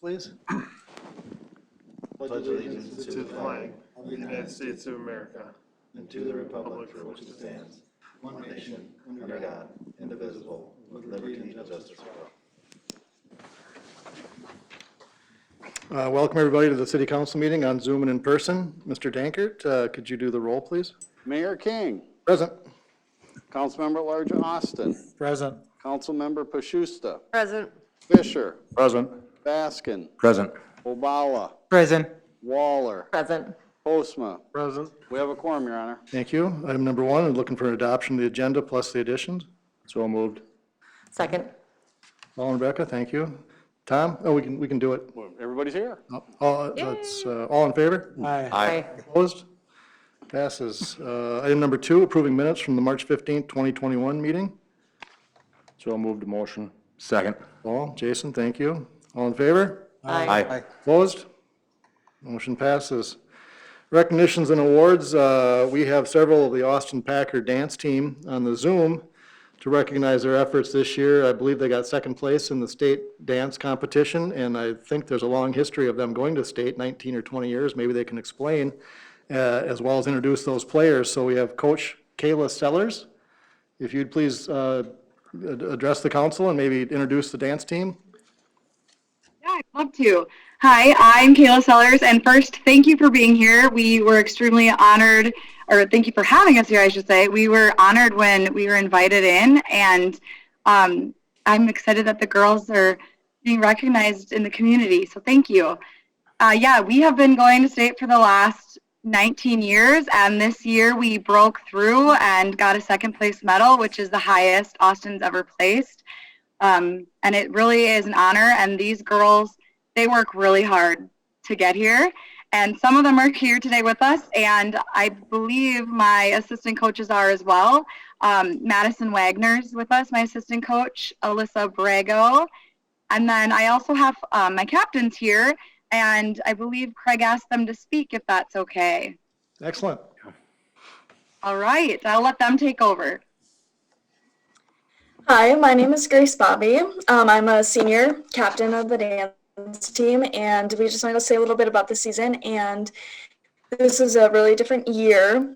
Please. Pledge allegiance to the flag of the United States of America and to the republic for which it stands, one nation, under God, indivisible, with liberty and justice for all. Welcome everybody to the City Council meeting on Zoom and in person. Mr. Dankert, could you do the roll, please? Mayor King. Present. Councilmember at Large Austin. Present. Councilmember Pashusta. Present. Fisher. Present. Baskin. Present. Obala. Present. Waller. Present. Postma. Present. We have a quorum, Your Honor. Thank you. Item number 1 is looking for an adoption of the agenda plus the additions. So moved. Second. Paul and Rebecca, thank you. Tom? Oh, we can do it. Well, everybody's here. All in favor? Aye. Opposed? Passes. Item number 2, approving minutes from the March 15th, 2021 meeting. So moved to motion. Second. Paul, Jason, thank you. All in favor? Aye. Opposed? Motion passes. Recognitions and awards. We have several of the Austin Packer dance team on the Zoom to recognize their efforts this year. I believe they got second place in the state dance competition, and I think there's a long history of them going to state, 19 or 20 years. Maybe they can explain, as well as introduce those players. So we have Coach Kayla Sellers. If you'd please address the council and maybe introduce the dance team. Yeah, I'd love to. Hi, I'm Kayla Sellers, and first, thank you for being here. We were extremely honored, or thank you for having us here, I should say. We were honored when we were invited in, and I'm excited that the girls are being recognized in the community, so thank you. Yeah, we have been going to state for the last 19 years, and this year we broke through and got a second place medal, which is the highest Austin's ever placed. And it really is an honor, and these girls, they work really hard to get here, and some of them are here today with us, and I believe my assistant coaches are as well. Madison Wagner's with us, my assistant coach, Alyssa Brago, and then I also have my captains here, and I believe Craig asked them to speak if that's okay. Excellent. All right, I'll let them take over. Hi, my name is Grace Bobby. I'm a senior captain of the dance team, and we just wanted to say a little bit about the season. And this is a really different year,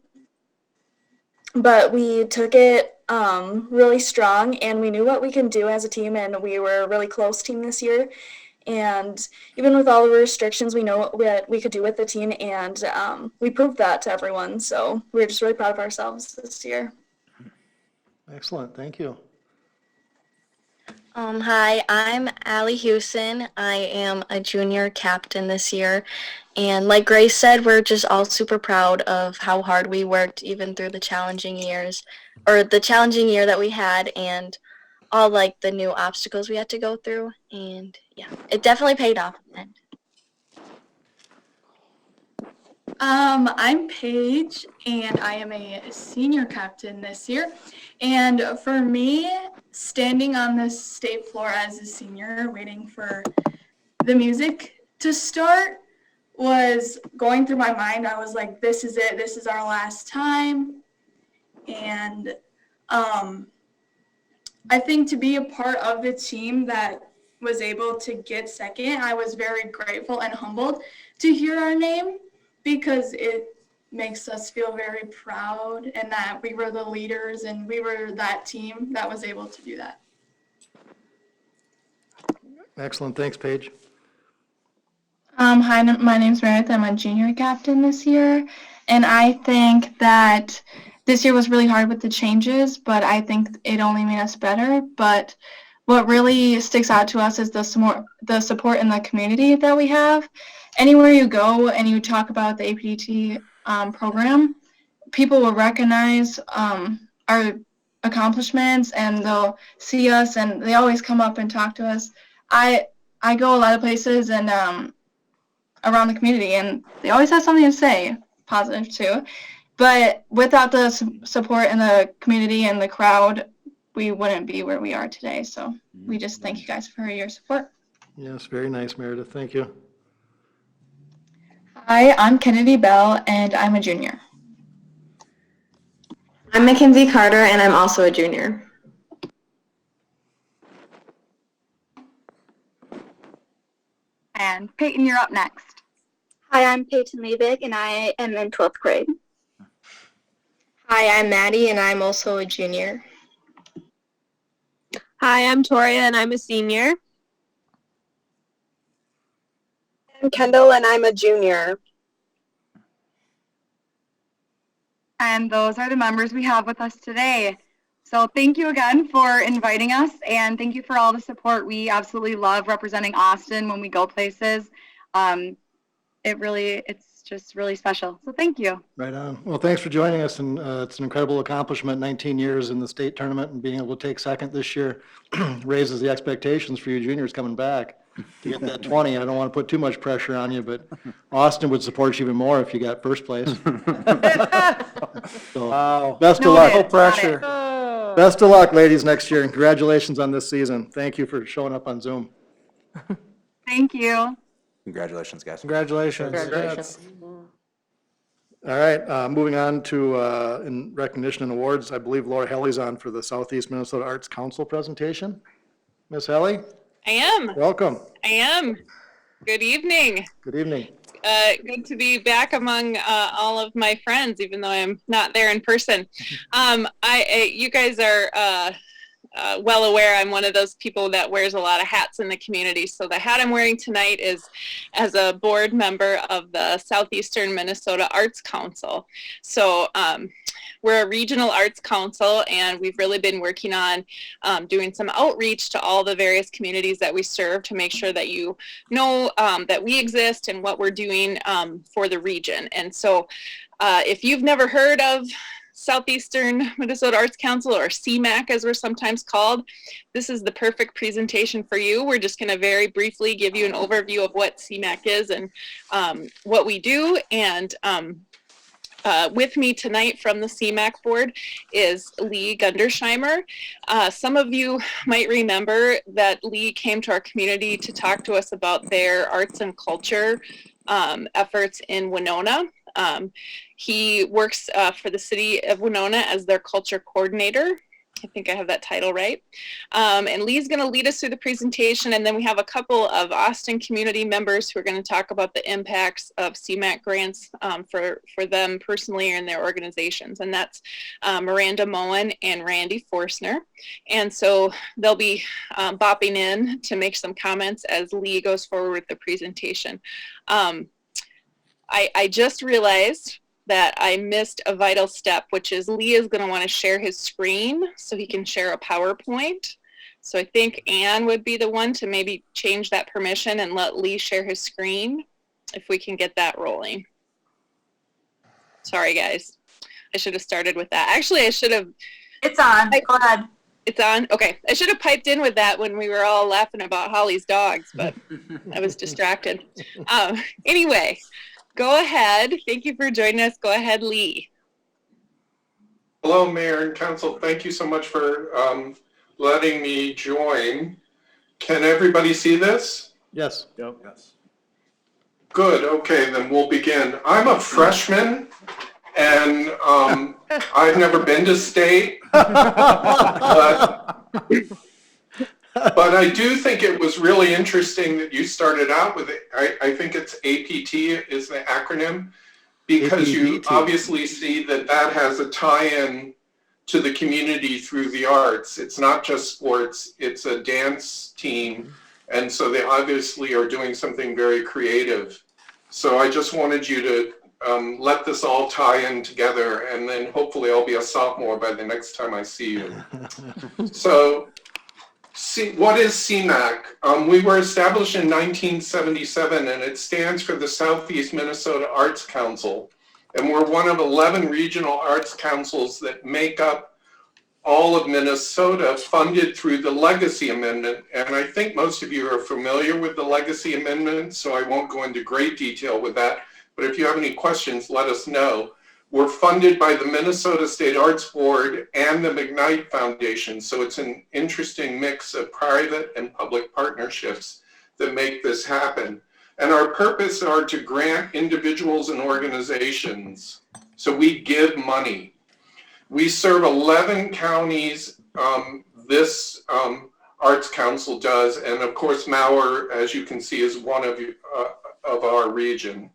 but we took it really strong, and we knew what we can do as a team, and we were a really close team this year. And even with all the restrictions, we know what we could do with the team, and we proved that to everyone. So we're just really proud of ourselves this year. Excellent. Thank you. Hi, I'm Allie Hewson. I am a junior captain this year, and like Grace said, we're just all super proud of how hard we worked even through the challenging years, or the challenging year that we had, and all like the new obstacles we had to go through, and yeah, it definitely paid off in the end. I'm Paige, and I am a senior captain this year. And for me, standing on the state floor as a senior, waiting for the music to start, was going through my mind. I was like, this is it. This is our last time. And I think to be a part of the team that was able to get second, I was very grateful and humbled to hear our name, because it makes us feel very proud, and that we were the leaders and we were that team that was able to do that. Excellent. Thanks, Paige. Hi, my name's Meredith. I'm a junior captain this year, and I think that this year was really hard with the changes, but I think it only made us better. But what really sticks out to us is the support in the community that we have. Anywhere you go and you talk about the APDT program, people will recognize our accomplishments, and they'll see us, and they always come up and talk to us. I go a lot of places and around the community, and they always have something to say, positive too. But without the support in the community and the crowd, we wouldn't be where we are today. So we just thank you guys for your support. Yes, very nice, Meredith. Thank you. Hi, I'm Kennedy Bell, and I'm a junior. I'm Mackenzie Carter, and I'm also a junior. And Peyton, you're up next. Hi, I'm Peyton Levick, and I am in 12th grade. Hi, I'm Maddie, and I'm also a junior. Hi, I'm Toria, and I'm a senior. I'm Kendall, and I'm a junior. And those are the members we have with us today. So thank you again for inviting us, and thank you for all the support. We absolutely love representing Austin when we go places. It's just really special. So thank you. Right on. Well, thanks for joining us, and it's an incredible accomplishment, 19 years in the state tournament, and being able to take second this year raises the expectations for you juniors coming back. To get that 20, I don't want to put too much pressure on you, but Austin would support you even more if you got first place. So, Wow. best of Noted. luck. No pressure. Best of luck, ladies, next year, and congratulations on this season. Thank you for showing up on Zoom. Thank you. Congratulations, guys. Congratulations. Congratulations. All right, moving on to, in recognition and awards, I believe Laura Helly's on for the Southeast Minnesota Arts Council presentation. Miss Helly, I am. welcome. I am. Good evening. Good evening. Good to be back among all of my friends, even though I'm not there in person. You guys are well aware I'm one of those people that wears a lot of hats in the community. So the hat I'm wearing tonight is as a board member of the Southeastern Minnesota Arts Council. So we're a regional arts council, and we've really been working on doing some outreach to all the various communities that we serve to make sure that you know that we exist and what we're doing for the region. And so if you've never heard of Southeastern Minnesota Arts Council, or CMAC as we're sometimes called, this is the perfect presentation for you. We're just going to very briefly give you an overview of what CMAC is and what we do. And with me tonight from the CMAC board is Lee Gundersheimer. Some of you might remember that Lee came to our community to talk to us about their arts and culture efforts in Winona. He works for the city of Winona as their culture coordinator. I think I have that title right. And Lee's going to lead us through the presentation, and then we have a couple of Austin community members who are going to talk about the impacts of CMAC grants for them personally or in their organizations, and that's Miranda Moen and Randy Forstner. And so they'll be bopping in to make some comments as Lee goes forward with the presentation. I just realized that I missed a vital step, which is Lee is going to want to share his screen so he can share a PowerPoint. So I think Anne would be the one to maybe change that permission and let Lee share his screen, if we can get that rolling. Sorry, guys. I should have started with that. Actually, I should have. It's on. Go ahead. It's on? Okay. I should have piped in with that when we were all laughing about Holly's dogs, but I was distracted. Anyway. Go ahead. Thank you for joining us. Go ahead, Lee. Hello, Mayor and Council. Thank you so much for letting me join. Can everybody see this? Yes. Yep. Yes. Good. Okay, then we'll begin. I'm a freshman, and I've never been to state, but I do think it was really interesting that you started out with it. I think it's APT is the acronym, because you obviously see that that has a tie-in to the community through the arts. It's not just sports, it's a dance team. And so they obviously are doing something very creative. So I just wanted you to let this all tie in together, and then hopefully I'll be a sophomore by the next time I see you. So, what is CMAC? We were established in 1977, and it stands for the Southeast Minnesota Arts Council. And we're one of 11 regional arts councils that make up all of Minnesota, funded through the Legacy Amendment. And I think most of you are familiar with the Legacy Amendment, so I won't go into great detail with that. But if you have any questions, let us know. We're funded by the Minnesota State Arts Board and the McKnight Foundation. So it's an interesting mix of private and public partnerships that make this happen. And our purpose are to grant individuals and organizations. So we give money. We serve 11 counties this Arts Council does, and of course Mauer, as you can see, is one of our region.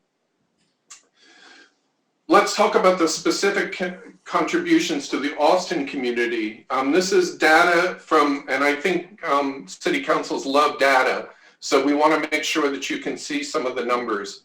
Let's talk about the specific contributions to the Austin community. This is data from, and I think city councils love data, so we want to make sure that you can see some of the numbers.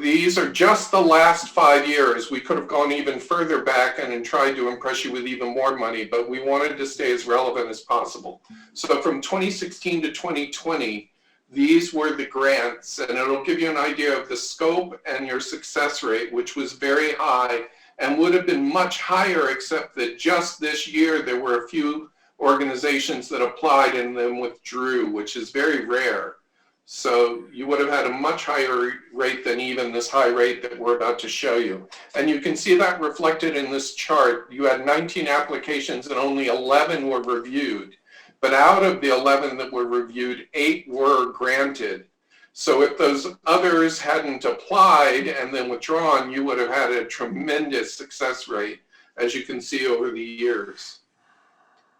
These are just the last 5 years. We could have gone even further back and tried to impress you with even more money, but we wanted to stay as relevant as possible. So from 2016 to 2020, these were the grants, and it'll give you an idea of the scope and your success rate, which was very high and would have been much higher, except that just this year there were a few organizations that applied and then withdrew, which is very rare. So you would have had a much higher rate than even this high rate that we're about to show you. And you can see that reflected in this chart. You had 19 applications and only 11 were reviewed. But out of the 11 that were reviewed, 8 were granted. So if those others hadn't applied and then withdrawn, you would have had a tremendous success rate, as you can see over the years.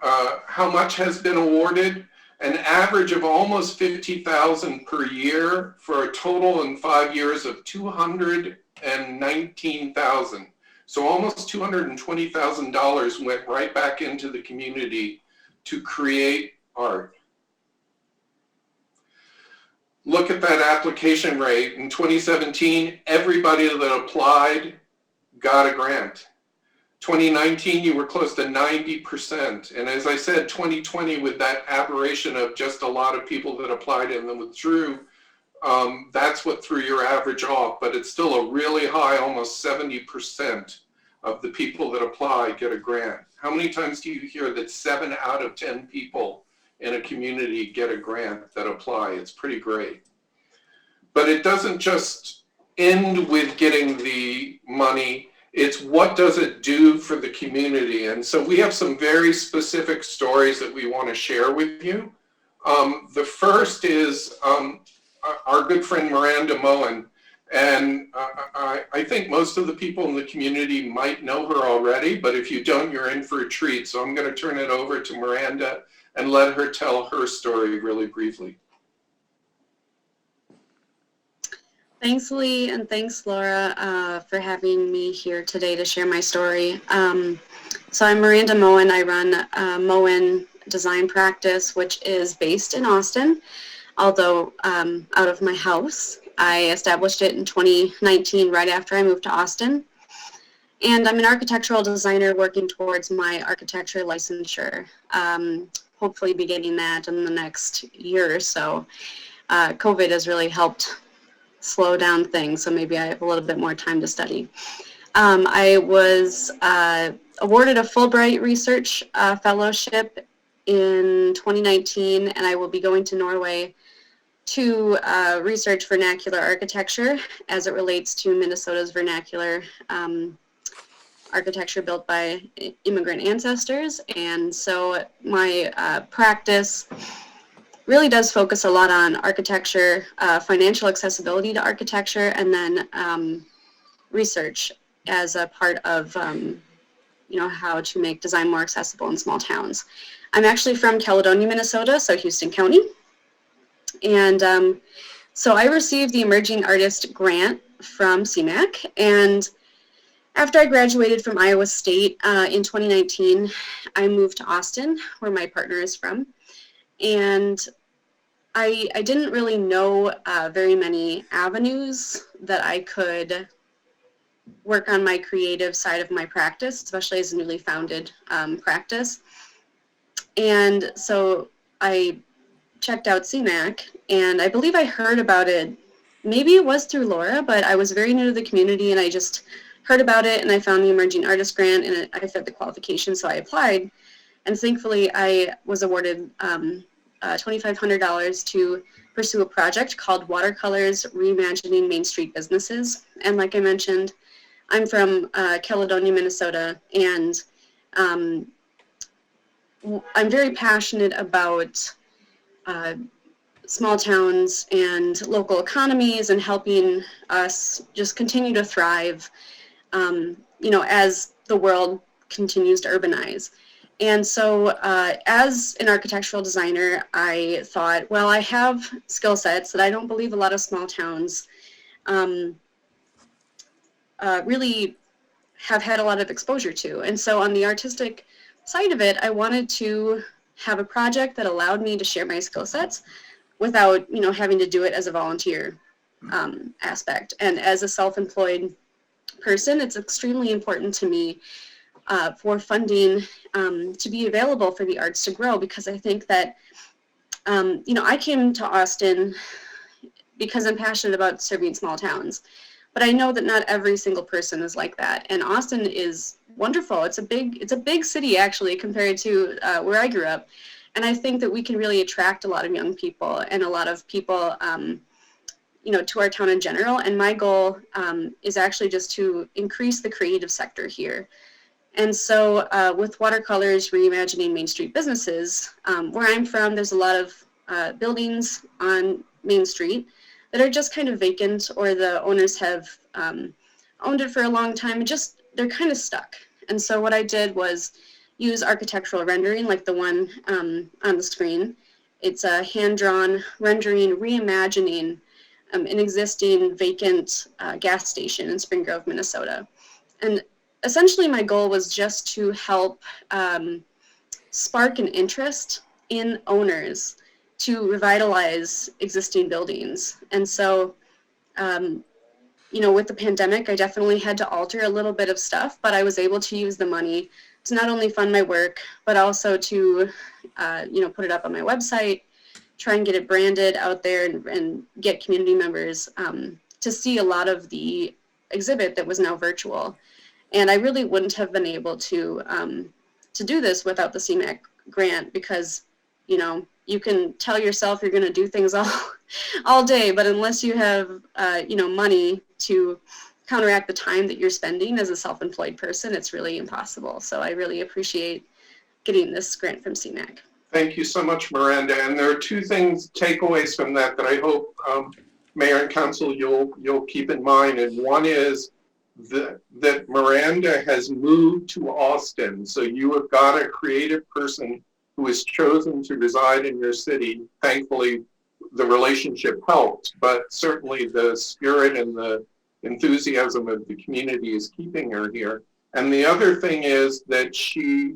How much has been awarded? An average of almost $50,000 per year for a total in 5 years of $219,000. So almost $220,000 went right back into the community to create art. Look at that application rate. In 2017, everybody that applied got a grant. 2019, you were close to 90%. And as I said, 2020, with that aberration of just a lot of people that applied and then withdrew, that's what threw your average off. But it's still a really high, almost 70% of the people that apply get a grant. How many times do you hear that 7 out of 10 people in a community get a grant that apply? It's pretty great. But it doesn't just end with getting the money. It's what does it do for the community? And so we have some very specific stories that we want to share with you. The first is our good friend Miranda Moen. And I think most of the people in the community might know her already, but if you don't, you're in for a treat. So I'm going to turn it over to Miranda and let her tell her story really briefly. Thanks, Lee, and thanks, Laura, for having me here today to share my story. So I'm Miranda Moen. I run Moen Design Practice, which is based in Austin, although out of my house. I established it in 2019, right after I moved to Austin. And I'm an architectural designer working towards my architecture licensure, hopefully beginning that in the next year or so. COVID has really helped slow down things, so maybe I have a little bit more time to study. I was awarded a Fulbright Research Fellowship in 2019, and I will be going to Norway to research vernacular architecture as it relates to Minnesota's vernacular architecture built by immigrant ancestors. And so my practice really does focus a lot on architecture, financial accessibility to architecture, and then research as a part of how to make design more accessible in small towns. I'm actually from Caledonia, Minnesota, so Houston County. And so I received the Emerging Artist Grant from CMAC, and after I graduated from Iowa State in 2019, I moved to Austin, where my partner is from, and I didn't really know very many avenues that I could work on my creative side of my practice, especially as a newly founded practice. And so I checked out CMAC, and I believe I heard about it, maybe it was through Laura, but I was very new to the community and I just heard about it, and I found the Emerging Artist Grant and I fit the qualifications, so I applied. And thankfully I was awarded $2,500 to pursue a project called Watercolors Reimagining Main Street Businesses. And like I mentioned, I'm from Caledonia, Minnesota, and I'm very passionate about small towns and local economies and helping us just continue to thrive, as the world continues to urbanize. And so as an architectural designer, I thought, well, I have skill sets that I don't believe a lot of small towns really have had a lot of exposure to. And so on the artistic side of it, I wanted to have a project that allowed me to share my skill sets without, you know, having to do it as a volunteer aspect. And as a self-employed person, it's extremely important to me for funding to be available for the arts to grow, because I think that, you know, I came to Austin because I'm passionate about serving small towns, but I know that not every single person is like that. And Austin is wonderful. It's a big city actually compared to where I grew up. And I think that we can really attract a lot of young people and a lot of people, you know, to our town in general. And my goal is actually just to increase the creative sector here. And so with Watercolors Reimagining Main Street Businesses, where I'm from, there's a lot of buildings on Main Street that are just kind of vacant, or the owners have owned it for a long time and just, they're kind of stuck. And so what I did was use architectural rendering like the one on the screen. It's a hand-drawn rendering reimagining an existing vacant gas station in Spring Grove, Minnesota. And essentially my goal was just to help spark an interest in owners to revitalize existing buildings. And so, you know, with the pandemic, I definitely had to alter a little bit of stuff, but I was able to use the money to not only fund my work, but also to, you know, put it up on my website, try and get it branded out there, and get community members to see a lot of the exhibit that was now virtual. And I really wouldn't have been able to do this without the CMAQ grant, because, you know, you can tell yourself you're going to do things all day, but unless you have, you know, money to counteract the time that you're spending as a self-employed person, it's really impossible. So I really appreciate getting this grant from CMAQ. Thank you so much, Miranda. And there are two takeaways from that I hope Mayor and Council you'll keep in mind. And one is that Miranda has moved to Austin. So you have got a creative person who has chosen to reside in your city. Thankfully, the relationship helped, but certainly the spirit and the enthusiasm of the community is keeping her here. And the other thing is that she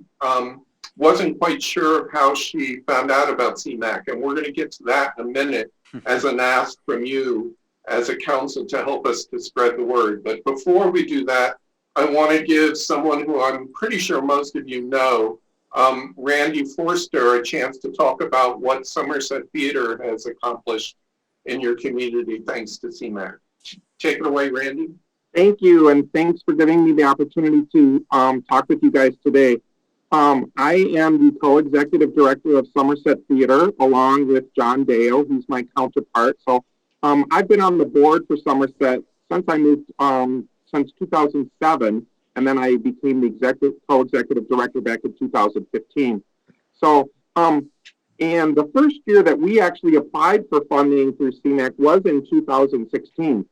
wasn't quite sure of how she found out about CMAQ, and we're going to get to that in a minute as an ask from you as a council to help us to spread the word. But before we do that, I want to give someone who I'm pretty sure most of you know, Randy Forster, a chance to talk about what Somerset Theater has accomplished in your community thanks to CMAQ. Take it away, Randy. Thank you, and thanks for giving me the opportunity to talk with you guys today. I am the co-executive director of Somerset Theater, along with John Dale, who's my counterpart. So I've been on the board for Somerset since I moved, since 2007, and then I became the co-executive director back in 2015. So, and the first year that we actually applied for funding through CMAQ was in 2016.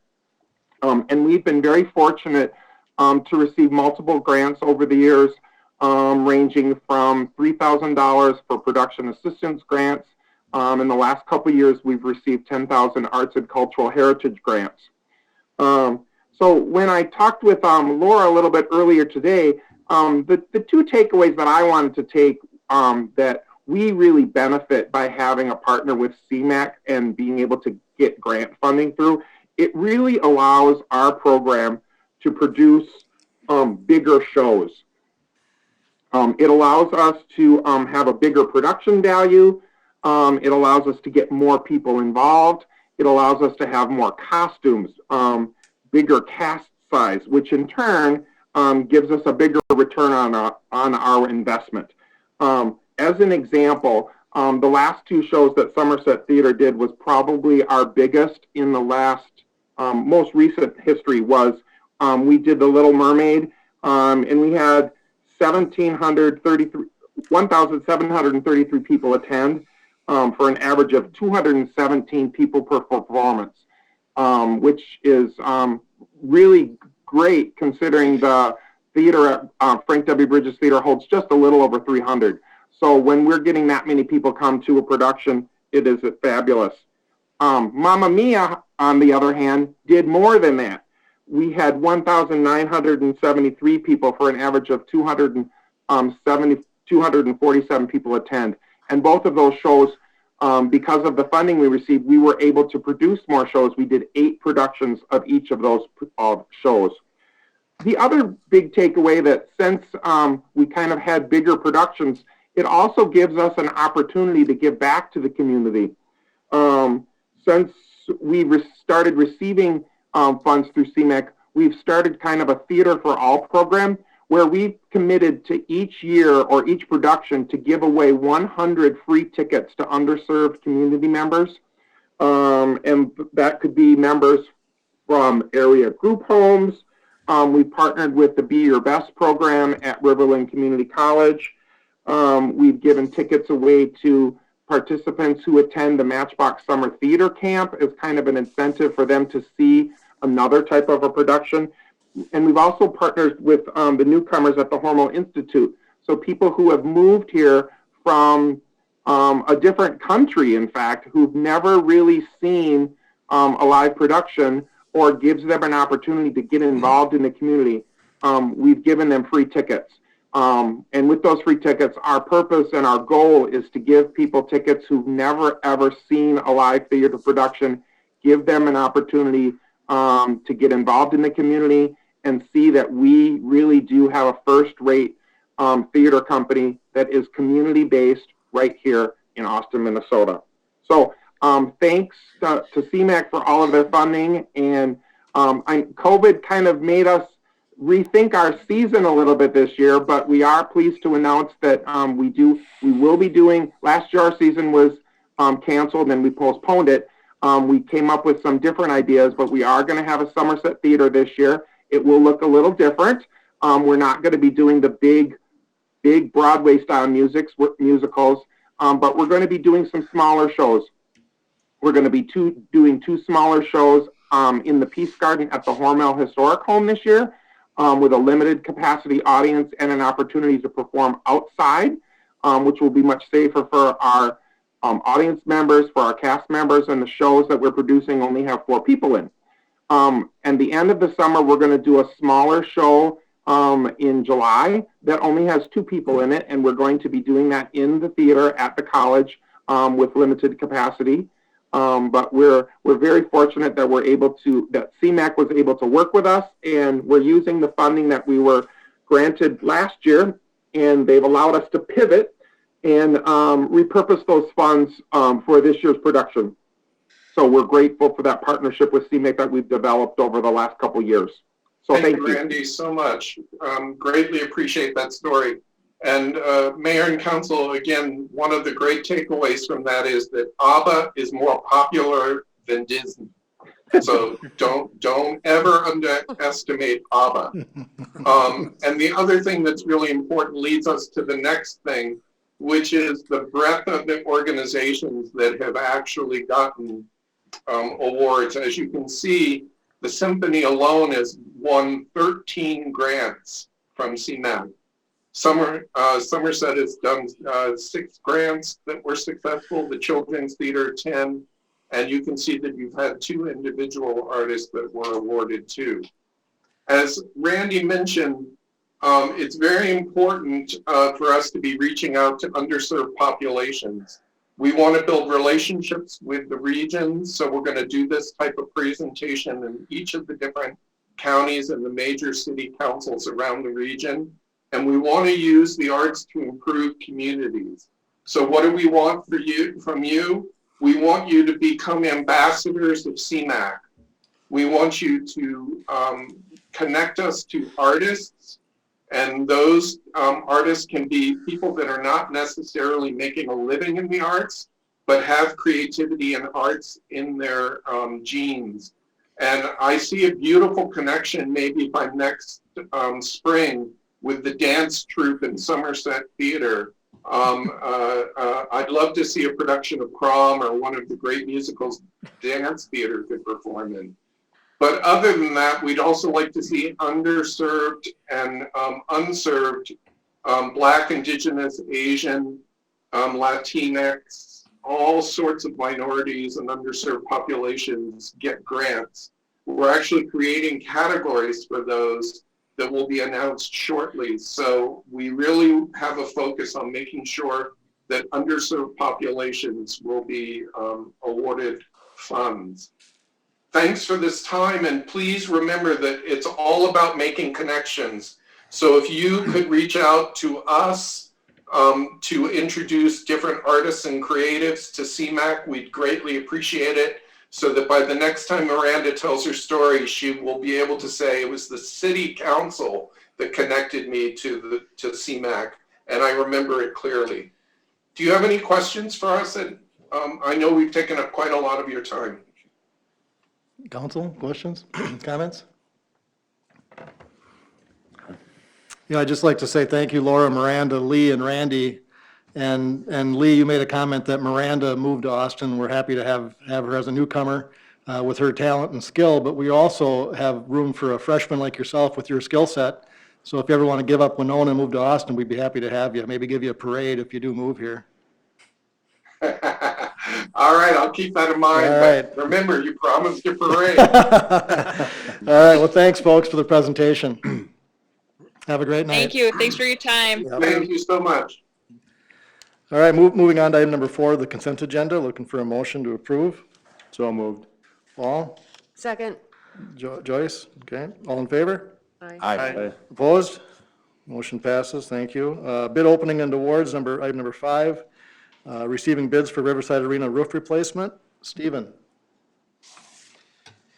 And we've been very fortunate to receive multiple grants over the years, ranging from $3,000 for production assistance grants. In the last couple of years, we've received 10,000 arts and cultural heritage grants. So when I talked with Laura a little bit earlier today, the two takeaways that I wanted to take that we really benefit by having a partner with CMAQ and being able to get grant funding through, it really allows our program to produce bigger shows. It allows us to have a bigger production value. It allows us to get more people involved. It allows us to have more costumes, bigger cast size, which in turn gives us a bigger return on our investment. As an example, the last two shows that Somerset Theater did was probably our biggest in the last, most recent history was, we did The Little Mermaid, and we had 1,733 people attend for an average of 217 people per performance, which is really great considering the theater at Frank W. Bridges Theater holds just a little over 300. So when we're getting that many people come to a production, it is fabulous. Mamma Mia, on the other hand, did more than that. We had 1,973 people for an average of 247 people attend. And both of those shows, because of the funding we received, we were able to produce more shows. We did 8 productions of each of those shows. The other big takeaway that since we kind of had bigger productions, it also gives us an opportunity to give back to the community. Since we started receiving funds through CMAC, we've started kind of a Theater for All program where we've committed to each year or each production to give away 100 free tickets to underserved community members. And that could be members from area group homes. We partnered with the Be Your Best program at Riverland Community College. We've given tickets away to participants who attend the Matchbox Summer Theater Camp as kind of an incentive for them to see another type of a production. And we've also partnered with the newcomers at the Hormel Institute. So people who have moved here from a different country, in fact, who've never really seen a live production or gives them an opportunity to get involved in the community, we've given them free tickets. And with those free tickets, our purpose and our goal is to give people tickets who've never, ever seen a live theater production, give them an opportunity to get involved in the community and see that we really do have a first-rate theater company that is community-based right here in Austin, Minnesota. So thanks to CMAC for all of their funding. And COVID kind of made us rethink our season a little bit this year, but we are pleased to announce that we will be doing, last year our season was canceled and we postponed it. We came up with some different ideas, but we are going to have a Somerset Theater this year. It will look a little different. We're not going to be doing the big Broadway style musicals, but we're going to be doing some smaller shows. We're going to be doing 2 smaller shows in the Peace Garden at the Hormel Historic Home this year, with a limited capacity audience and an opportunity to perform outside, which will be much safer for our audience members, for our cast members, and the shows that we're producing only have 4 people in. And the end of the summer, we're going to do a smaller show in July that only has 2 people in it, and we're going to be doing that in the theater at the college with limited capacity. But we're very fortunate that that CMAC was able to work with us, and we're using the funding that we were granted last year, and they've allowed us to pivot and repurpose those funds for this year's production. So we're grateful for that partnership with CMAC that we've developed over the last couple of years. So thank you, Randy, so much. Greatly appreciate that story. And Mayor and Council, again, one of the great takeaways from that is that ABBA is more popular than Disney. So don't ever underestimate ABBA. And the other thing that's really important leads us to the next thing, which is the breadth of the organizations that have actually gotten awards. As you can see, the symphony alone has won 13 grants from CMAC. Somerset has done 6 grants that were successful, the Children's Theater 10, and you can see that you've had 2 individual artists that were awarded too. As Randy mentioned, it's very important for us to be reaching out to underserved populations. We want to build relationships with the regions, so we're going to do this type of presentation in each of the different counties and the major city councils around the region. And we want to use the arts to improve communities. So what do we want from you? We want you to become ambassadors of CMAC. We want you to connect us to artists, and those artists can be people that are not necessarily making a living in the arts, but have creativity and arts in their genes. And I see a beautiful connection maybe by next spring with the dance troupe in Somerset Theater. I'd love to see a production of Prom or one of the great musicals dance theater could perform in. But other than that, we'd also like to see underserved and unserved Black, Indigenous, Asian, Latinx, all sorts of minorities and underserved populations get grants. We're actually creating categories for those that will be announced shortly. So we really have a focus on making sure that underserved populations will be awarded funds. Thanks for this time, and please remember that it's all about making connections. So if you could reach out to us to introduce different artists and creatives to CMAC, we'd greatly appreciate it, so that by the next time Miranda tells her story, she will be able to say it was the city council that connected me to CMAC, and I remember it clearly. Do you have any questions for us? I know we've taken up quite a lot of your time. Council, questions, comments? Yeah, I'd just like to say thank you, Laura, Miranda, Lee, and Randy. And Lee, you made a comment that Miranda moved to Austin. We're happy to have her as a newcomer with her talent and skill, but we also have room for a freshman like yourself with your skill set. So if you ever want to give up Winona and move to Austin, we'd be happy to have you. Maybe give you a parade if you do move here. All right, I'll keep that in mind. All right. But remember, you promised your parade. All right, well, thanks, folks, for the presentation. Have a great night. Thank you. Thanks for your time. Yep. Thank you so much. All right, moving on to item number 4, the consent agenda. Looking for a motion to approve. So moved. Paul? Second. Joyce? Okay, all in favor? Aye. Opposed? Motion passes, thank you. Bid opening and awards, item number 5. Receiving bids for Riverside Arena roof replacement. Stephen?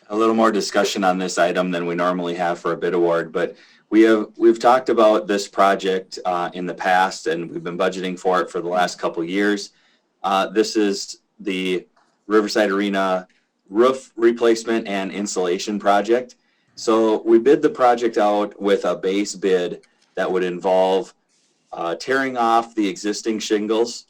A little more discussion on this item than we normally have for a bid award, but we've talked about this project in the past, and we've been budgeting for it for the last couple of years. This is the Riverside Arena roof replacement and insulation project. So we bid the project out with a base bid that would involve tearing off the existing shingles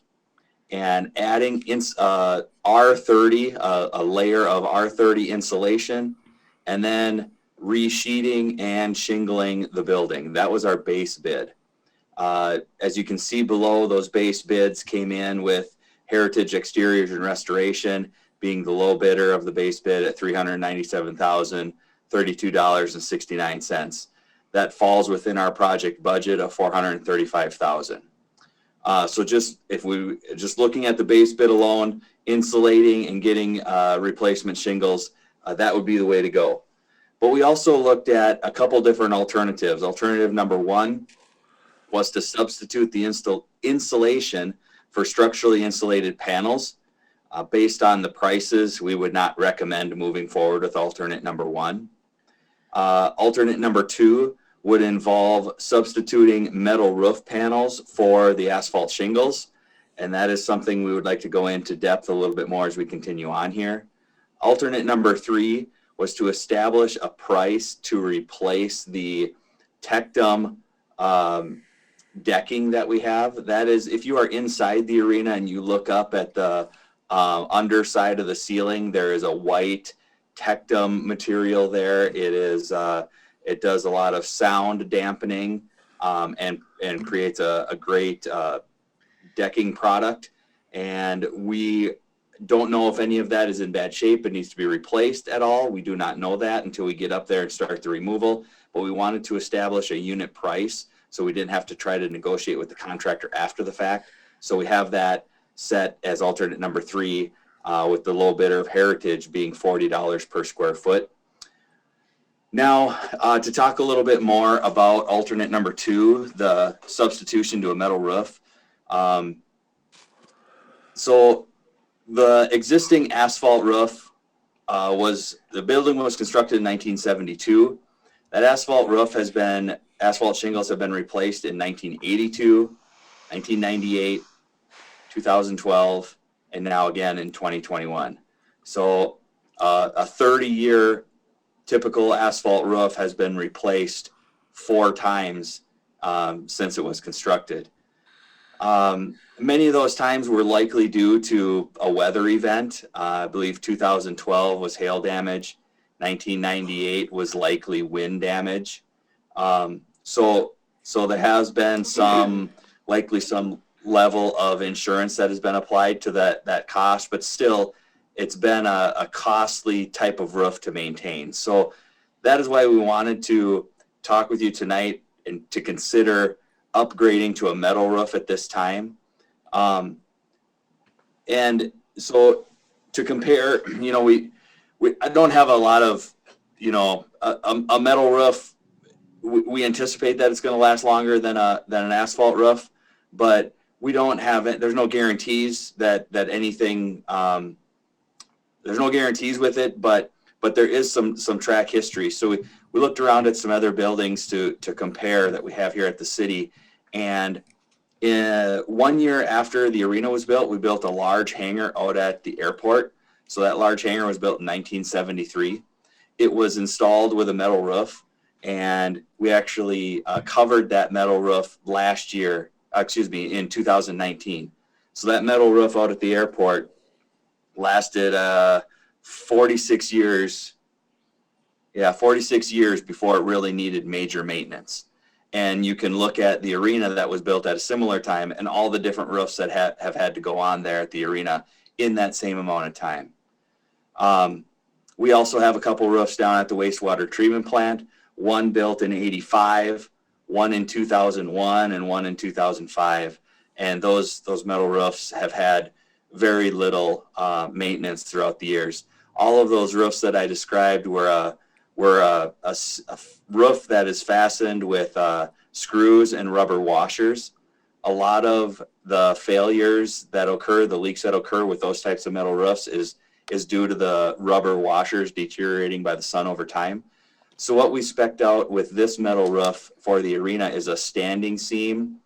and adding R30, a layer of R30 insulation, and then resheeting and shingling the building. That was our base bid. As you can see below, those base bids came in with Heritage Exteriors and Restoration being the low bidder of the base bid at $397,032.69. That falls within our project budget of $435,000. So just looking at the base bid alone, insulating and getting replacement shingles, that would be the way to go. But we also looked at a couple different alternatives. Alternative number 1 was to substitute the insulation for structurally insulated panels. Based on the prices, we would not recommend moving forward with alternate number 1. Alternate number 2 would involve substituting metal roof panels for the asphalt shingles. And that is something we would like to go into depth a little bit more as we continue on here. Alternate number 3 was to establish a price to replace the Tectum decking that we have. That is, if you are inside the arena and you look up at the underside of the ceiling, there is a white Tectum material there. It does a lot of sound dampening and creates a great decking product. And we don't know if any of that is in bad shape and needs to be replaced at all. We do not know that until we get up there and start the removal. But we wanted to establish a unit price so we didn't have to try to negotiate with the contractor after the fact. So we have that set as alternate number 3 with the low bidder of Heritage being $40 per square foot. Now, to talk a little bit more about alternate number 2, the substitution to a metal roof. So the existing asphalt roof the building was constructed in 1972. That asphalt shingles have been replaced in 1982, 1998, 2012, and now again in 2021. So a 30-year typical asphalt roof has been replaced 4 times since it was constructed. Many of those times were likely due to a weather event. I believe 2012 was hail damage. 1998 was likely wind damage. So there has been likely some level of insurance that has been applied to that cost, but still it's been a costly type of roof to maintain. So that is why we wanted to talk with you tonight and to consider upgrading to a metal roof at this time. And so to compare, I don't have a lot of, a metal roof. We anticipate that it's going to last longer than an asphalt roof, but we don't have it. There's no guarantees that anything. There's no guarantees with it, but there is some track history. So we looked around at some other buildings to compare that we have here at the city, and in 1 year after the arena was built, we built a large hangar out at the airport. So that large hangar was built in 1973. It was installed with a metal roof, and we actually covered that metal roof in 2019. So that metal roof out at the airport lasted 46 years. Yeah, 46 years before it really needed major maintenance. And you can look at the arena that was built at a similar time and all the different roofs that have had to go on there at the arena in that same amount of time. We also have a couple roofs down at the wastewater treatment plant, one built in 85, one in 2001, and one in 2005. And those metal roofs have had very little maintenance throughout the years. All of those roofs that I described were a roof that is fastened with screws and rubber washers. A lot of the failures that occur, the leaks that occur with those types of metal roofs is due to the rubber washers deteriorating by the sun over time. So what we spec'd out with this metal roof for the arena is a standing seam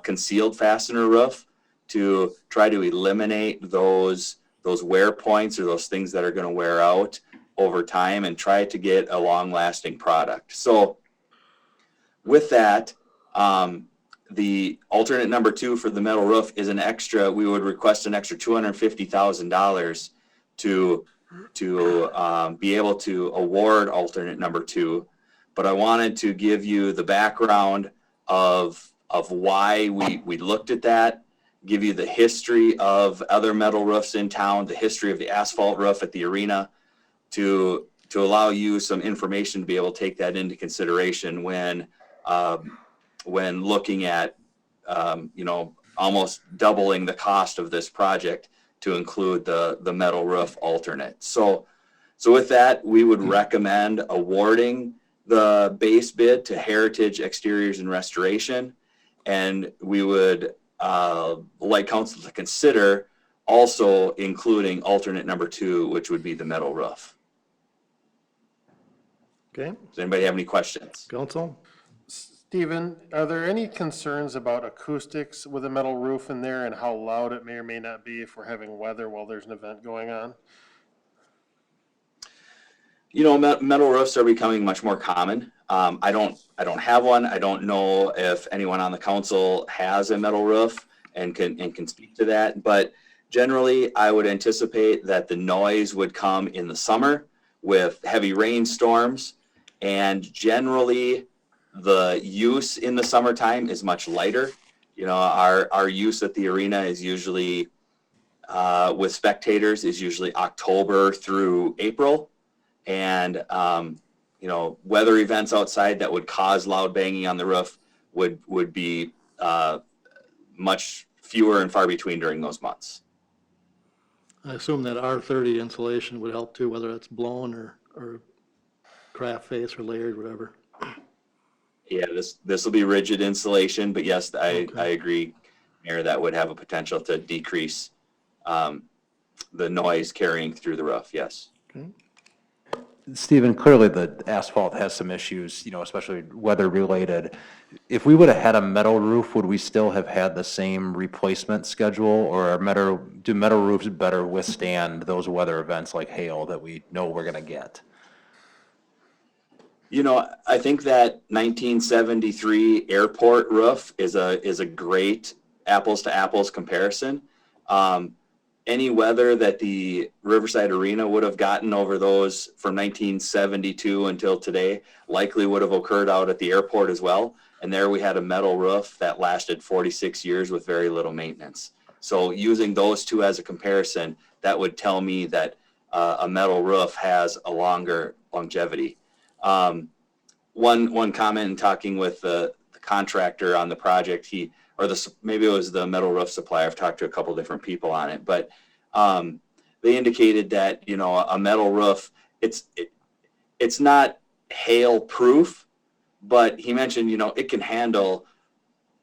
concealed fastener roof to try to eliminate those wear points or those things that are going to wear out over time and try to get a long-lasting product. So with that, the alternate number 2 for the metal roof is an extra. We would request an extra $250,000 to be able to award alternate number 2. But I wanted to give you the background of why we looked at that, give you the history of other metal roofs in town, the history of the asphalt roof at the arena, to allow you some information to be able to take that into consideration when looking at almost doubling the cost of this project to include the metal roof alternate. So with that, we would recommend awarding the base bid to Heritage Exteriors and Restoration, and we would like council to consider also including alternate number 2, which would be the metal roof. Okay. Does anybody have any questions? Council? Stephen, are there any concerns about acoustics with a metal roof in there and how loud it may or may not be if we're having weather while there's an event going on? Metal roofs are becoming much more common. I don't have one. I don't know if anyone on the council has a metal roof and can speak to that. But generally, I would anticipate that the noise would come in the summer with heavy rainstorms, and generally the use in the summertime is much lighter. Our use at the arena is usually with spectators is usually October through April. And, weather events outside that would cause loud banging on the roof would be much fewer and far between during those months. I assume that R30 insulation would help too, whether it's blown or craft face or layered, whatever. Yeah, this will be rigid insulation, but yes, I agree, Mayor, that would have a potential to decrease the noise carrying through the roof, yes. Okay. Stephen, clearly the asphalt has some issues, especially weather related. If we would have had a metal roof, would we still have had the same replacement schedule, or do metal roofs better withstand those weather events like hail that we know we're going to get? I think that 1973 airport roof is a great apples to apples comparison. any weather that the Riverside Arena would have gotten over those from 1972 until today likely would have occurred out at the airport as well. And there we had a metal roof that lasted 46 years with very little maintenance. So using those two as a comparison, that would tell me that a metal roof has a longer longevity. One comment in talking with the contractor on the project, maybe it was the metal roof supplier. I've talked to a couple different people on it, but they indicated that, you know, a metal roof, it's not hail proof, but he mentioned, you know, it can handle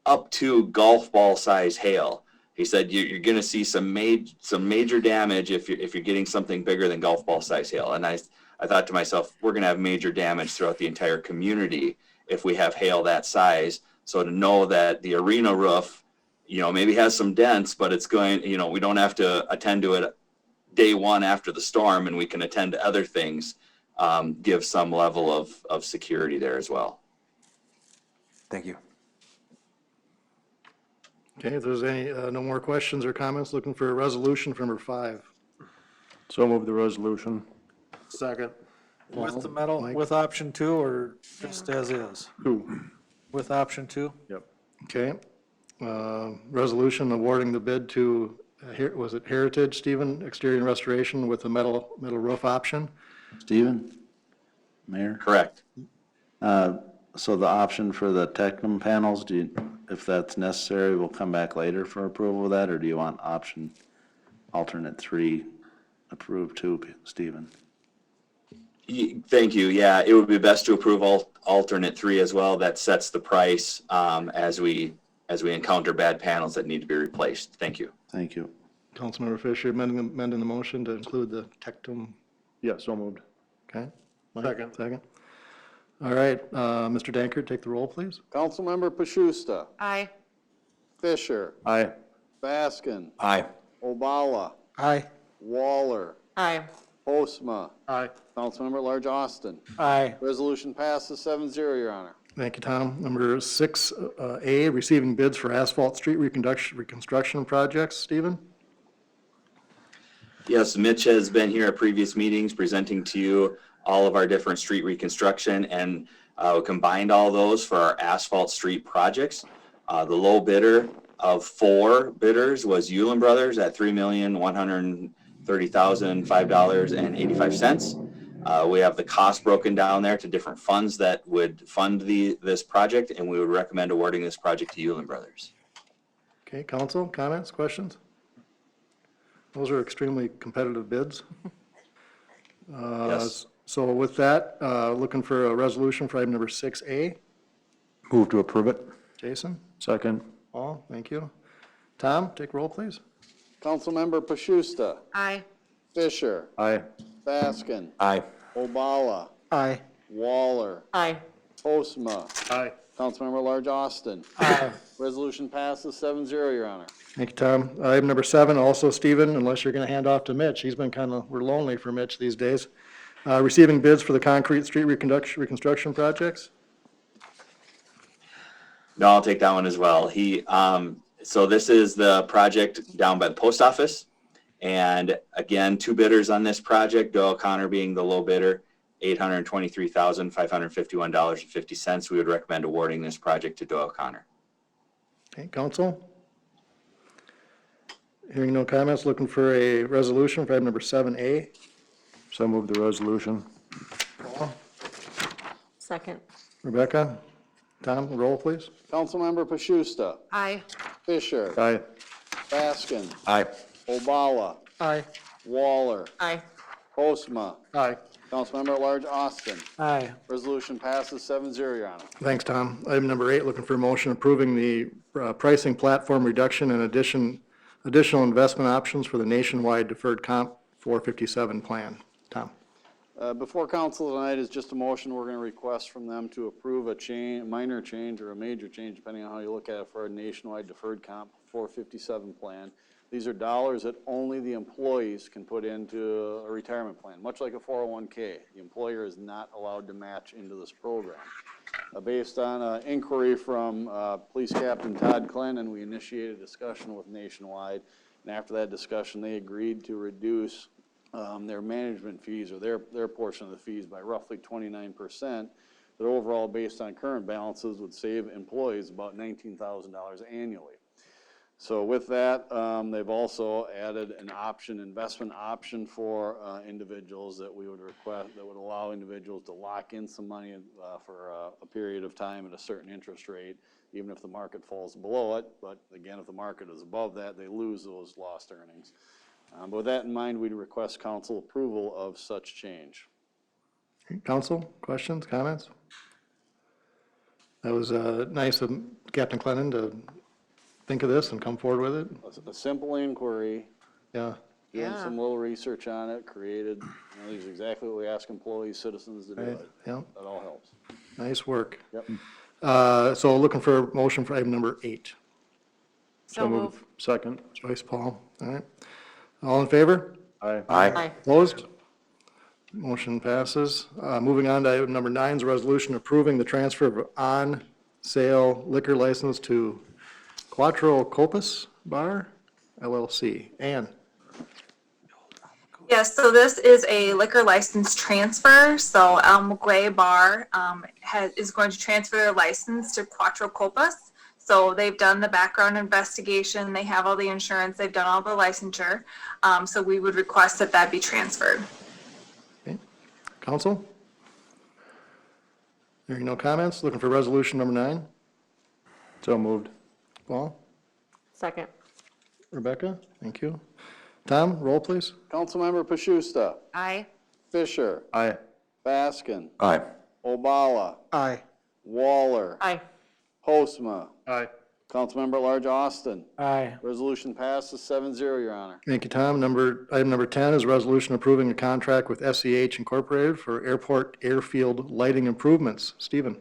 up to golf ball size hail. He said you're going to see some major damage if you're getting something bigger than golf ball size hail. And I thought to myself, we're going to have major damage throughout the entire community if we have hail that size. So to know that the arena roof, you know, maybe has some dents, but it's going, you know, we don't have to attend to it day one after the storm, and we can attend to other things, give some level of security there as well. Thank you. Okay, if there's any, no more questions or comments, looking for a resolution for number 5. So move the resolution. Second. Paul, With the metal, Mike? with option 2 or just as is? Two. With option 2? Yep. Okay. Resolution awarding the bid to, was it Heritage, Stephen, exterior restoration with a metal roof option? Stephen? Mayor? Correct. So the option for the Tectum panels, if that's necessary, we'll come back later for approval of that, or do you want option alternate 3 approved too, Stephen? Thank you. Yeah, it would be best to approve alternate 3 as well. That sets the price as we encounter bad panels that need to be replaced. Thank you. Thank you. Councilmember Fisher amending the motion to include the Tectum. Yeah, so moved. Okay. Second. Second. All right, Mr. Dankert, take the roll, please. Councilmember Pashusta. Aye. Fisher. Aye. Baskin. Aye. Obala. Aye. Waller. Aye. Postma. Aye. Councilmember at Large Austin. Aye. Resolution passes 7-0, Your Honor. Thank you, Tom. Number 6A, receiving bids for asphalt street reconstruction projects. Stephen? Yes, Mitch has been here at previous meetings presenting to you all of our different street reconstruction, and we combined all those for our asphalt street projects. The low bidder of 4 bidders was Yulin Brothers at $3,130,005.85. We have the cost broken down there to different funds that would fund this project, and we would recommend awarding this project to Yulin Brothers. Okay, council, comments, questions? Those are extremely competitive bids. Yes. So with that, looking for a resolution for item number 6A. Move to approve it. Jason? Second. Paul, thank you. Tom, take roll, please. Councilmember Pashusta. Aye. Fisher. Aye. Baskin. Aye. Obala. Aye. Waller. Aye. Postma. Aye. Councilmember at Large Austin. Aye. Resolution passes 7-0, Your Honor. Thank you, Tom. Item number 7, also Stephen, unless you're going to hand off to Mitch. He's been we're lonely for Mitch these days. Receiving bids for the concrete street reconstruction projects. No, I'll take that one as well. So this is the project down by the post office. And again, 2 bidders on this project, Doyle Connor being the low bidder, $823,551.50. We would recommend awarding this project to Doyle Connor. Okay, council? Hearing no comments, looking for a resolution for item number 7A. So move the resolution. Paul? Second. Rebecca? Tom, roll, please. Councilmember Pashusta. Aye. Fisher. Aye. Baskin. Aye. Obala. Aye. Waller. Aye. Postma. Aye. Councilmember at Large Austin. Aye. Resolution passes 7-0, Your Honor. Thanks, Tom. Item number 8, looking for a motion approving the pricing platform reduction and additional investment options for the nationwide deferred comp 457 plan. Tom? Before council tonight is just a motion we're going to request from them to approve a minor change or a major change, depending on how you look at it, for our nationwide deferred comp 457 plan. These are dollars that only the employees can put into a retirement plan, much like a 401k. The employer is not allowed to match into this program. Based on an inquiry from Police Captain Todd Clennon, we initiated a discussion with Nationwide, And after that discussion, they agreed to reduce their management fees or their portion of the fees by roughly 29%. That overall, based on current balances, would save employees about $19,000 annually. So with that, they've also added an investment option for individuals that we would request, that would allow individuals to lock in some money for a period of time at a certain interest rate, even if the market falls below it. But again, if the market is above that, they lose those lost earnings. But with that in mind, we'd request council approval of such change. Council, questions, comments? That was nice of Captain Clennon to think of this and come forward with it. A simple inquiry, Yeah, doing some little research on it, created, these are exactly what we ask employees, citizens to do right, it. yeah, That all helps. nice work. Yep. So looking for a motion for item number 8. So moved. Second. Joyce, Paul, all right. All in favor? Aye. Aye. Opposed? Motion passes. Moving on to item number 9 is a resolution approving the transfer of on-sale liquor license to Quattro Copis Bar LLC. Ann? Yes, so this is a liquor license transfer. So El Mugway Bar is going to transfer their license to Quattro Copis. So they've done the background investigation, they have all the insurance, they've done all the licensure. So we would request that that be transferred. Okay. Council? Hearing no comments, looking for resolution number 9. So moved. Paul? Second. Rebecca? Thank you. Tom, roll please. Councilmember Pashusta. Aye. Fisher. Aye. Baskin. Aye. Obala. Aye. Waller. Aye. Postma. Aye. Councilmember at Large Austin. Aye. Resolution passes 7-0, Your Honor. Thank you, Tom. Item number 10 is a resolution approving a contract with SEH Incorporated for airport airfield lighting improvements. Stephen?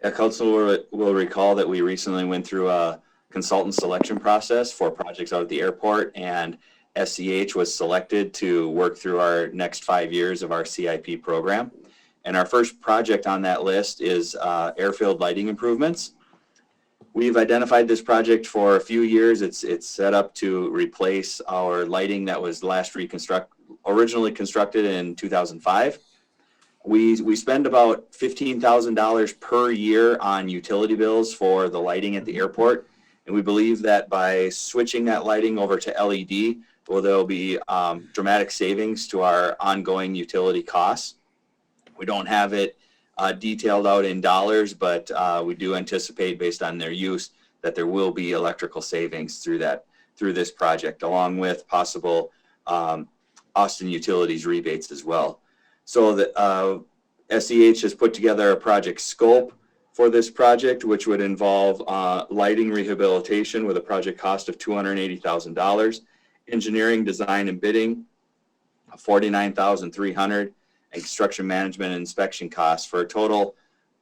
Yeah, council will recall that we recently went through a consultant selection process for projects out at the airport, and SEH was selected to work through our next 5 years of our CIP program. And our first project on that list is airfield lighting improvements. We've identified this project for a few years. It's set up to replace our lighting that was originally constructed in 2005. We spend about $15,000 per year on utility bills for the lighting at the airport. And we believe that by switching that lighting over to LED, there'll be dramatic savings to our ongoing utility costs. We don't have it detailed out in dollars, but we do anticipate, based on their use, that there will be electrical savings through this project, along with possible Austin Utilities rebates as well. So the SEH has put together a project scope for this project, which would involve lighting rehabilitation with a project cost of $280,000, engineering, design, and bidding of $49,300, and construction management and inspection costs for a total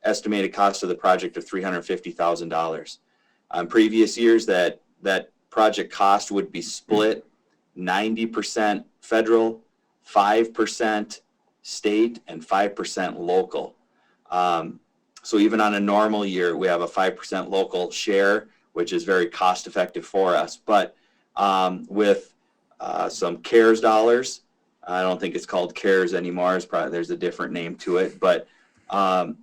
estimated cost of the project of $350,000. On previous years, that project cost would be split 90% federal, 5% state, and 5% local. So even on a normal year, we have a 5% local share, which is very cost effective for us. But with some CARES dollars, I don't think it's called CARES anymore. There's a different name to it. But the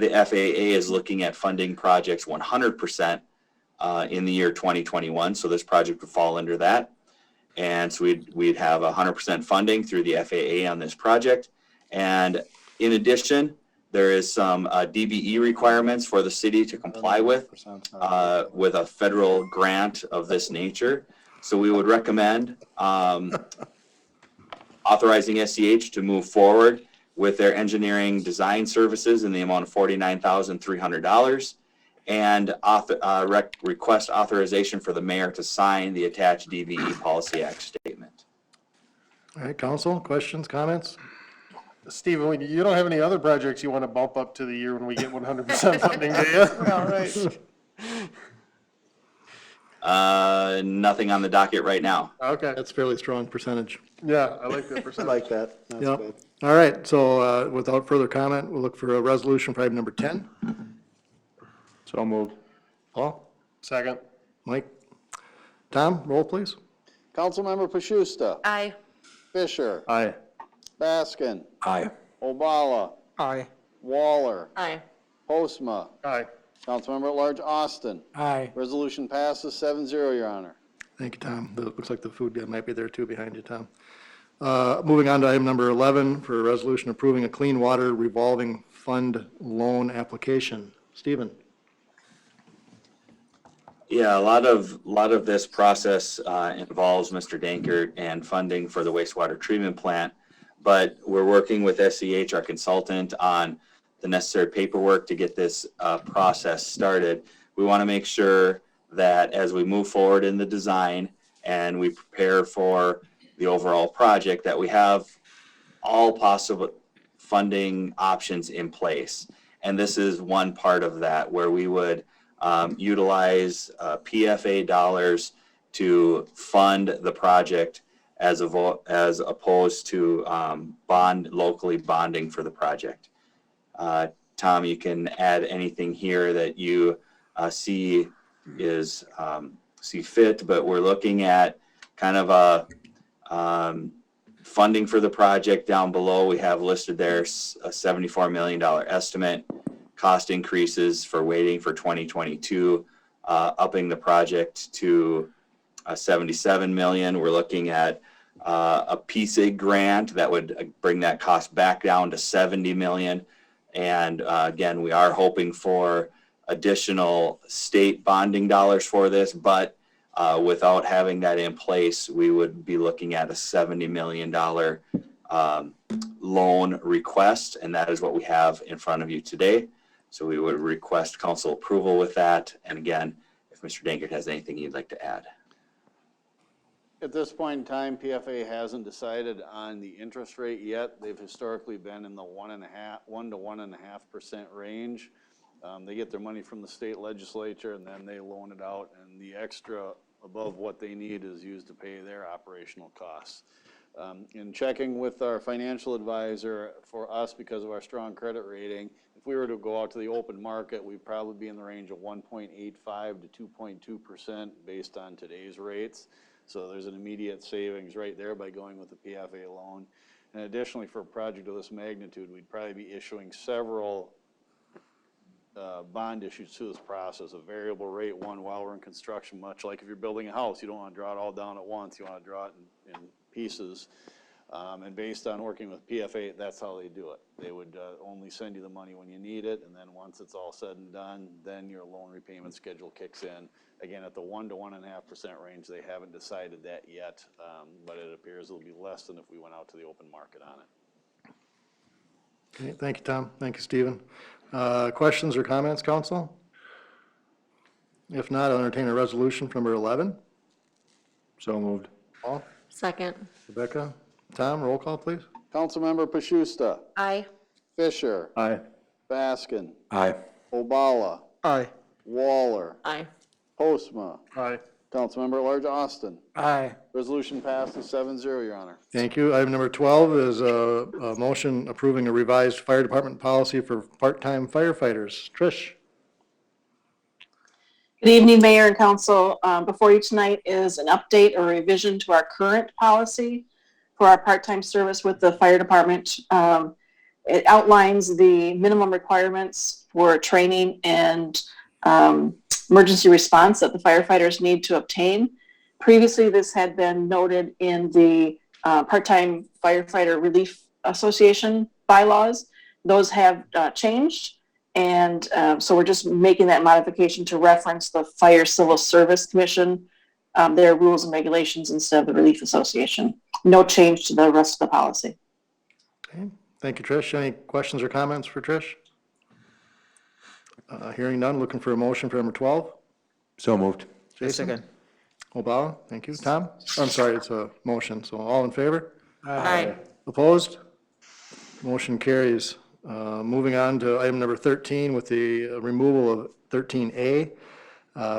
FAA is looking at funding projects 100% in the year 2021. So this project would fall under that. And so we'd have 100% funding through the FAA on this project. And in addition, there is some DBE requirements for the city to comply with a federal grant of this nature. So we would recommend authorizing SEH to move forward with their engineering design services in the amount of $49,300 and request authorization for the mayor to sign the attached DBE Policy Act statement. All right, council, questions, comments? Stephen, you don't have any other projects you want to bump up to the year when we get 100% funding, do you? All right. Nothing on the docket right now. Okay. That's a fairly strong percentage. Yeah, I like that percentage. I like that. That's Yep. good. All right, so without further comment, we'll look for a resolution for item number 10. So moved. Paul? Second. Mike? Tom, roll please. Councilmember Pashusta. Aye. Fisher. Aye. Baskin. Aye. Obala. Aye. Waller. Aye. Postma. Aye. Councilmember at Large Austin. Aye. Resolution passes 7-0, Your Honor. Thank you, Tom. It looks like the food guy might be there too behind you, Tom. Moving on to item number 11 for a resolution approving a clean water revolving fund loan application. Stephen? Yeah, a lot of this process involves Mr. Dankert and funding for the wastewater treatment plant, but we're working with SEH, our consultant, on the necessary paperwork to get this process started. We want to make sure that as we move forward in the design and we prepare for the overall project, that we have all possible funding options in place. And this is one part of that, where we would utilize PFA dollars to fund the project as opposed to locally bonding for the project. Tom, you can add anything here that you see fit, but we're looking at kind of a funding for the project down below. We have listed there a $74 million estimate. Cost increases for waiting for 2022, upping the project to $77 million. We're looking at a PSIG grant that would bring that cost back down to $70 million. And again, we are hoping for additional state bonding dollars for this, but without having that in place, we would be looking at a $70 million loan request, and that is what we have in front of you today. So we would request council approval with that. And again, if Mr. Dankert has anything he'd like to add. At this point in time, PFA hasn't decided on the interest rate yet. They've historically been in the 1 to 1.5% range. They get their money from the state legislature and then they loan it out, and the extra above what they need is used to pay their operational costs. In checking with our financial advisor, for us, because of our strong credit rating, if we were to go out to the open market, we'd probably be in the range of 1.85 to 2.2% based on today's rates. So there's an immediate savings right there by going with the PFA loan. And additionally, for a project of this magnitude, we'd probably be issuing several bond issues through this process, a variable rate one while we're in construction, much like if you're building a house, you don't want to draw it all down at once, you want to draw it in pieces. And based on working with PFA, that's how they do it. They would only send you the money when you need it, and then once it's all said and done, then your loan repayment schedule kicks in. Again, at the 1 to 1.5% range, they haven't decided that yet, but it appears it'll be less than if we went out to the open market on it. Okay, thank you, Tom. Thank you, Stephen. Questions or comments, council? If not, I'll entertain a resolution for number 11. So moved. Paul? Second. Rebecca? Tom, roll call, please. Councilmember Pashusta. Aye. Fisher. Aye. Baskin. Aye. Obala. Aye. Waller. Aye. Postma. Aye. Councilmember at Large Austin. Aye. Resolution passes 7-0, Your Honor. Thank you. Item number 12 is a motion approving a revised fire department policy for part-time firefighters. Trish? Good evening, Mayor and Council. Before you tonight is an update or revision to our current policy for our part-time service with the fire department. It outlines the minimum requirements for training and emergency response that the firefighters need to obtain. Previously, this had been noted in the Part-Time Firefighter Relief Association bylaws. Those have changed. And so we're just making that modification to reference the Fire Civil Service Commission, their rules and regulations instead of the Relief Association. No change to the rest of the policy. Okay. Thank you, Trish. Any questions or comments for Trish? Hearing none, looking for a motion for number 12. So moved. Jason? Second. Obala, thank you. Tom? I'm sorry, it's a motion, so all in favor? Aye. Opposed? Motion carries. Moving on to item number 13 with the removal of 13A,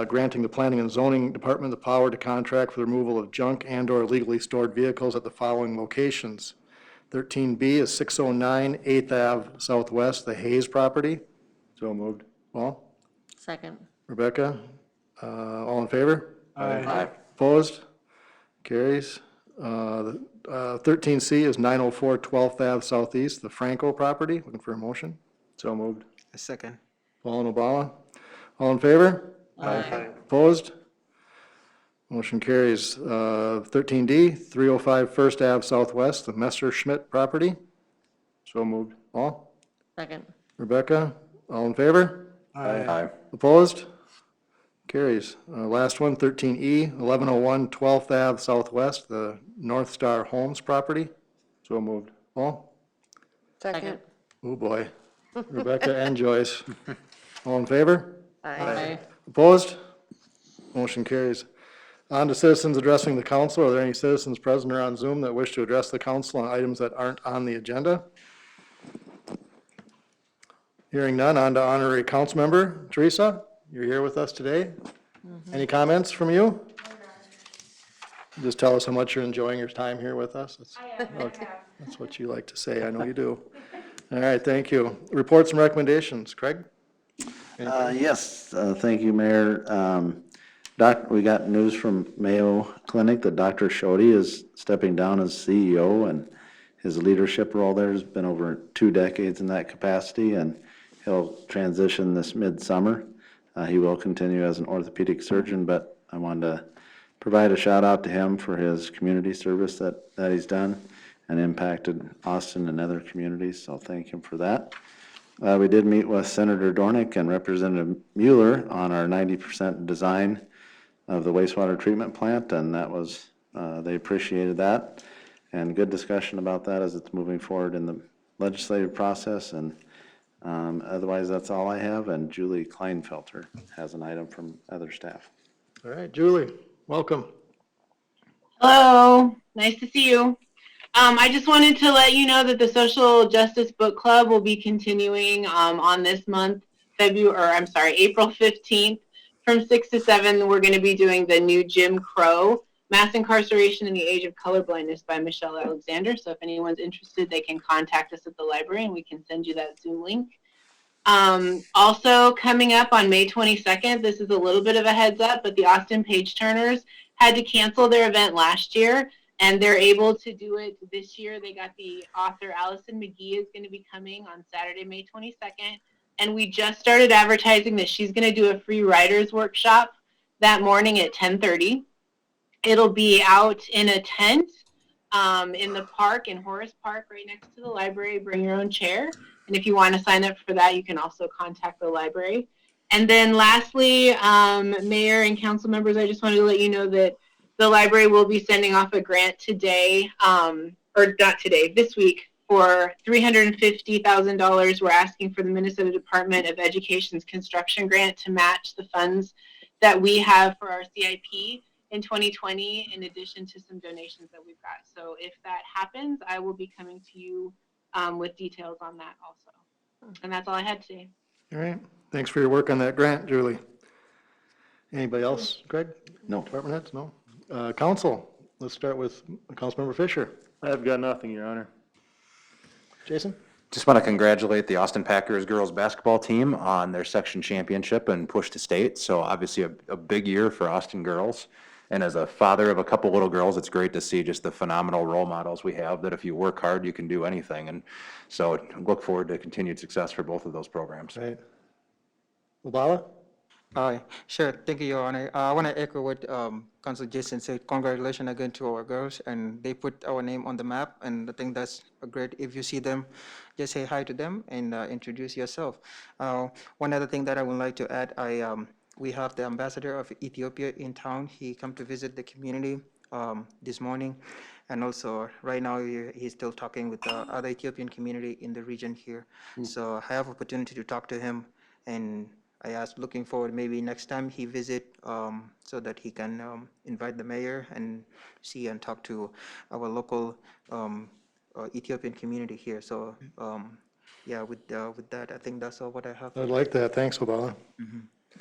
granting the Planning and Zoning Department the power to contract for the removal of junk and/or illegally stored vehicles at the following locations. 13B is 609 8th Ave Southwest, the Hayes property. So moved. Paul? Second. Rebecca? All in favor? Aye. Opposed? Carries. 13C is 904 12th Ave Southeast, the Franco property. Looking for a motion. So moved. A second. Paul and Obama. All in favor? Aye. Opposed? Motion carries. 13D, 305 First Ave Southwest, the Messerschmitt property. So moved. Paul? Second. Rebecca? All in favor? Aye. Opposed? Carries. Last one, 13E, 1101 12th Ave Southwest, the North Star Homes property. So moved. Paul? Second. Oh, boy. Rebecca and Joyce. All in favor? Aye. Opposed? Motion carries. On to citizens addressing the council. Are there any citizens present or on Zoom that wish to address the council on items that aren't on the agenda? Hearing none, on to honorary council member. Teresa, you're here with us today. Any comments from you? Just tell us how much you're enjoying your time here with us. That's what you like to say. I know you do. All right, thank you. Reports and recommendations. Craig? Yes, thank you, Mayor. We got news from Mayo Clinic that Dr. Shoddy is stepping down as CEO, and his leadership role there has been over 2 decades in that capacity, and he'll transition this midsummer. He will continue as an orthopedic surgeon, but I wanted to provide a shout out to him for his community service that he's done and impacted Austin and other communities, so thank him for that. We did meet with Senator Dornick and Representative Mueller on our 90% design of the wastewater treatment plant, and that was, they appreciated that. And good discussion about that as it's moving forward in the legislative process. And otherwise, that's all I have. And Julie Kleinfelter has an item from other staff. All right, Julie, welcome. Hello, nice to see you. I just wanted to let you know that the Social Justice Book Club will be continuing on this month, April 15th. From 6 to 7, we're going to be doing the new Jim Crow, Mass Incarceration in the Age of Colorblindness by Michelle Alexander. So if anyone's interested, they can contact us at the library and we can send you that Zoom link. Also coming up on May 22nd, this is a little bit of a heads up, but the Austin Page Turners had to cancel their event last year and they're able to do it this year. They got the author Allison McGee is going to be coming on Saturday, May 22nd. And we just started advertising that she's going to do a free writers workshop that morning at 10:30. It'll be out in a tent in the park, in Horace Park, right next to the library. Bring your own chair. And if you want to sign up for that, you can also contact the library. And then lastly, Mayor and council members, I just wanted to let you know that the library will be sending off a grant today, or not today, this week, for $350,000. We're asking for the Minnesota Department of Education's construction grant to match the funds that we have for our CIP in 2020, in addition to some donations that we've got. So if that happens, I will be coming to you with details on that also. And that's all I had today. All right, thanks for your work on that grant, Julie. Anybody else, Greg? No. Department heads? No. Council, let's start with Councilmember Fisher. I've got nothing, Your Honor. Jason? Just want to congratulate the Austin Packers girls basketball team on their section championship and push to state. So obviously a big year for Austin girls. And as a father of a couple little girls, it's great to see just the phenomenal role models we have that if you work hard, you can do anything. And so look forward to continued success for both of those programs. Right. Obala? Hi, sure. Thank you, Your Honor. I want to echo what Council Jason said. Congratulations again to our girls, and they put our name on the map, and I think that's great. If you see them, just say hi to them and introduce yourself. One other thing that I would like to add, we have the ambassador of Ethiopia in town. He come to visit the community this morning, and also right now he's still talking with the other Ethiopian community in the region here. So I have opportunity to talk to him, and I asked, looking forward, maybe next time he visit, so that he can invite the mayor and see and talk to our local Ethiopian community here. So yeah, with that, I think that's all what I have. I like that. Thanks, Obala.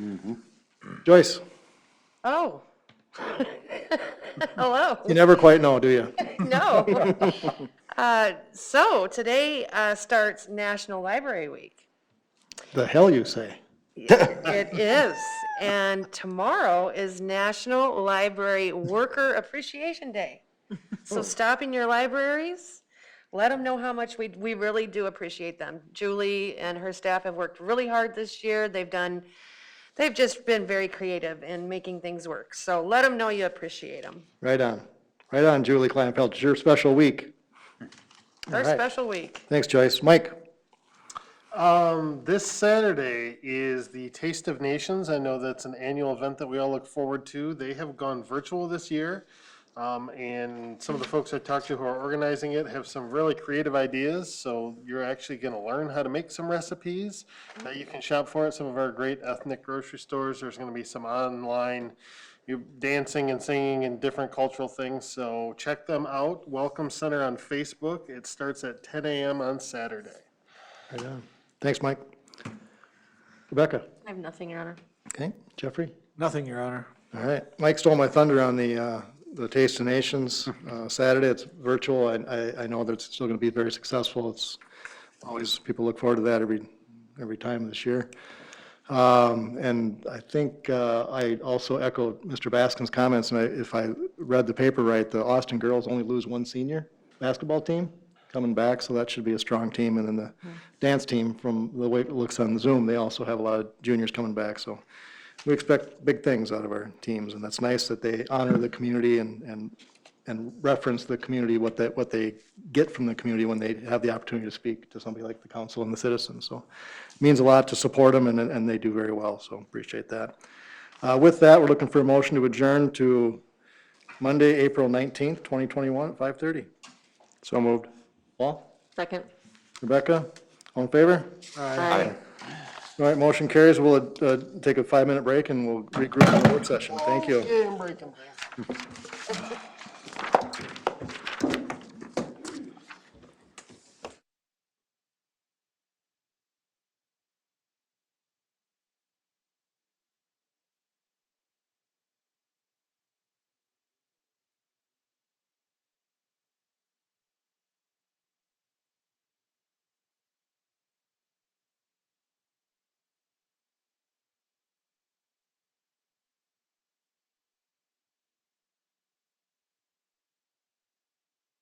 Mm-hmm. Joyce? Oh. Hello. You never quite know, do you? No. So today starts National Library Week. The hell you say? It is. And tomorrow is National Library Worker Appreciation Day. So stop in your libraries, let them know how much we really do appreciate them. Julie and her staff have worked really hard this year. They've just been very creative in making things work. So let them know you appreciate them. Right on. Right on, Julie Kleinfeld. It's your special week. Our All right. special week. Thanks, Joyce. Mike? This Saturday is the Taste of Nations. I know that's an annual event that we all look forward to. They have gone virtual this year. And some of the folks I talked to who are organizing it have some really creative ideas. So you're actually going to learn how to make some recipes that you can shop for at some of our great ethnic grocery stores. There's going to be some online dancing and singing and different cultural things. So check them out. Welcome Center on Facebook. It starts at 10 a.m. on Saturday. Right on. Thanks, Mike. Rebecca? I have nothing, Your Honor. Okay. Jeffrey? Nothing, Your Honor. All right. Mike stole my thunder on the Taste of Nations Saturday. It's virtual. I know that it's still going to be very successful. It's always, people look forward to that every time this year. And I think I also echo Mr. Baskin's comments, and if I read the paper right, the Austin girls only lose one senior basketball team coming back, so that should be a strong team. And then the dance team, from the way it looks on Zoom, they also have a lot of juniors coming back. So we expect big things out of our teams, and that's nice that they honor the community and reference the community, what they get from the community when they have the opportunity to speak to somebody like the council and the citizens. So it means a lot to support them, and they do very well, so appreciate that. With that, we're looking for a motion to adjourn to Monday, April 19th, 2021, at 5:30. So moved. Paul? Second. Rebecca? All in favor? Aye. All right, motion carries. We'll take a 5-minute break, and we'll regroup in the work session. Thank you. Okay, I'm breaking things.